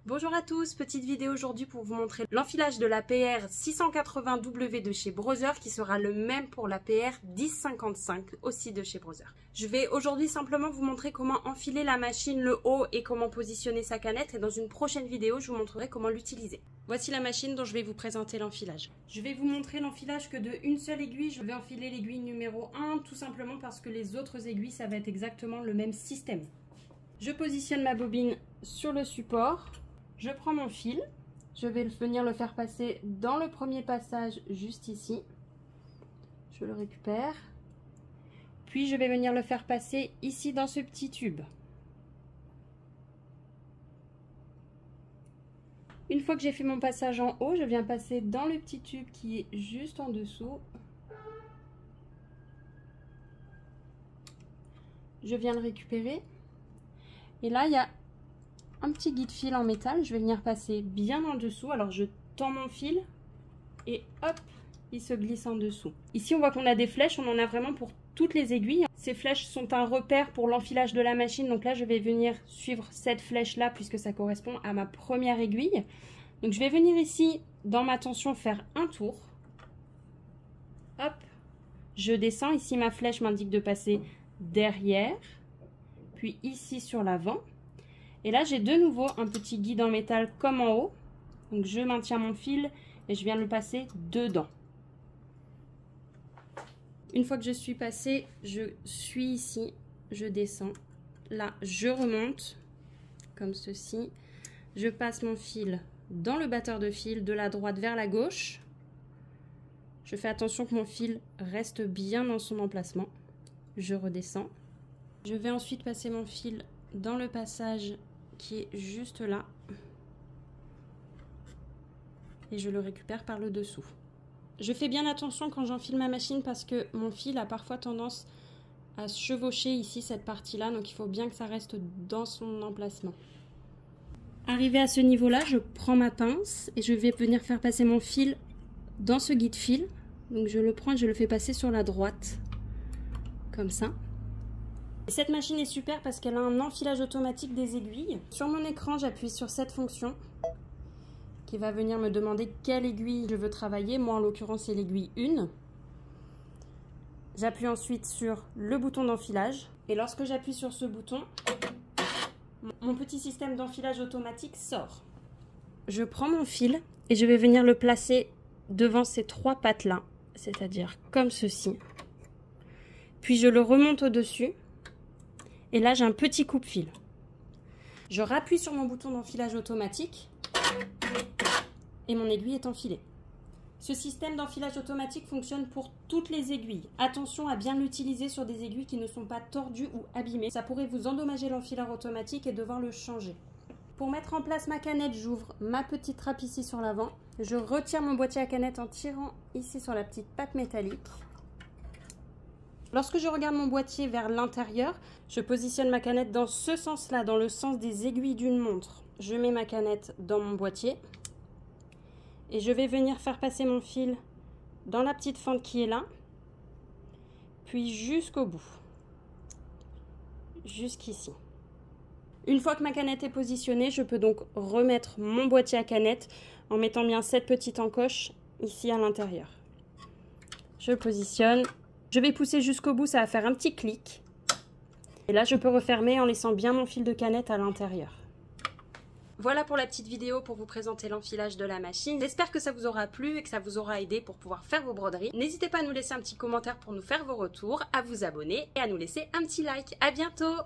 Bonjour à tous, petite vidéo aujourd'hui pour vous montrer l'enfilage de la PR 680W de chez Brother qui sera le même pour la PR 1055 aussi de chez Brother. Je vais aujourd'hui simplement vous montrer comment enfiler la machine, le haut et comment positionner sa canette, et dans une prochaine vidéo je vous montrerai comment l'utiliser. Voici la machine dont je vais vous présenter l'enfilage. Je vais vous montrer l'enfilage que de une seule aiguille. Je vais enfiler l'aiguille numéro 1 tout simplement parce que les autres aiguilles ça va être exactement le même système. Je positionne ma bobine sur le support. Je prends mon fil, je vais venir le faire passer dans le premier passage juste ici. Je le récupère. Puis je vais venir le faire passer ici dans ce petit tube. Une fois que j'ai fait mon passage en haut, je viens passer dans le petit tube qui est juste en dessous. Je viens le récupérer. Et là, il y a un petit guide fil en métal, je vais venir passer bien en dessous. Alors je tends mon fil et hop, il se glisse en dessous. Ici on voit qu'on a des flèches, on en a vraiment pour toutes les aiguilles. Ces flèches sont un repère pour l'enfilage de la machine, donc là je vais venir suivre cette flèche là puisque ça correspond à ma première aiguille. Donc je vais venir ici dans ma tension faire un tour. Hop, je descends, ici ma flèche m'indique de passer derrière, puis ici sur l'avant. Et là, j'ai de nouveau un petit guide en métal comme en haut. Donc, je maintiens mon fil et je viens le passer dedans. Une fois que je suis passée, je suis ici, je descends. Là, je remonte comme ceci. Je passe mon fil dans le batteur de fil de la droite vers la gauche. Je fais attention que mon fil reste bien dans son emplacement. Je redescends. Je vais ensuite passer mon fil dans le passage qui est juste là et je le récupère par le dessous. Je fais bien attention quand j'enfile ma machine parce que mon fil a parfois tendance à se chevaucher ici cette partie là, donc il faut bien que ça reste dans son emplacement. Arrivé à ce niveau là, je prends ma pince et je vais venir faire passer mon fil dans ce guide fil. Donc je le prends et je le fais passer sur la droite comme ça. Cette machine est super parce qu'elle a un enfilage automatique des aiguilles. Sur mon écran, j'appuie sur cette fonction qui va venir me demander quelle aiguille je veux travailler. Moi, en l'occurrence, c'est l'aiguille 1. J'appuie ensuite sur le bouton d'enfilage. Et lorsque j'appuie sur ce bouton, mon petit système d'enfilage automatique sort. Je prends mon fil et je vais venir le placer devant ces trois pattes-là, c'est-à-dire comme ceci. Puis je le remonte au-dessus. Et là, j'ai un petit coupe-fil. Je rappuie sur mon bouton d'enfilage automatique et mon aiguille est enfilée. Ce système d'enfilage automatique fonctionne pour toutes les aiguilles. Attention à bien l'utiliser sur des aiguilles qui ne sont pas tordues ou abîmées. Ça pourrait vous endommager l'enfileur automatique et devoir le changer. Pour mettre en place ma canette, j'ouvre ma petite trappe ici sur l'avant. Je retire mon boîtier à canette en tirant ici sur la petite patte métallique. Lorsque je regarde mon boîtier vers l'intérieur, je positionne ma canette dans ce sens-là, dans le sens des aiguilles d'une montre. Je mets ma canette dans mon boîtier et je vais venir faire passer mon fil dans la petite fente qui est là, puis jusqu'au bout, jusqu'ici. Une fois que ma canette est positionnée, je peux donc remettre mon boîtier à canette en mettant bien cette petite encoche ici à l'intérieur. Je positionne. Je vais pousser jusqu'au bout, ça va faire un petit clic. Et là, je peux refermer en laissant bien mon fil de canette à l'intérieur. Voilà pour la petite vidéo pour vous présenter l'enfilage de la machine. J'espère que ça vous aura plu et que ça vous aura aidé pour pouvoir faire vos broderies. N'hésitez pas à nous laisser un petit commentaire pour nous faire vos retours, à vous abonner et à nous laisser un petit like. À bientôt!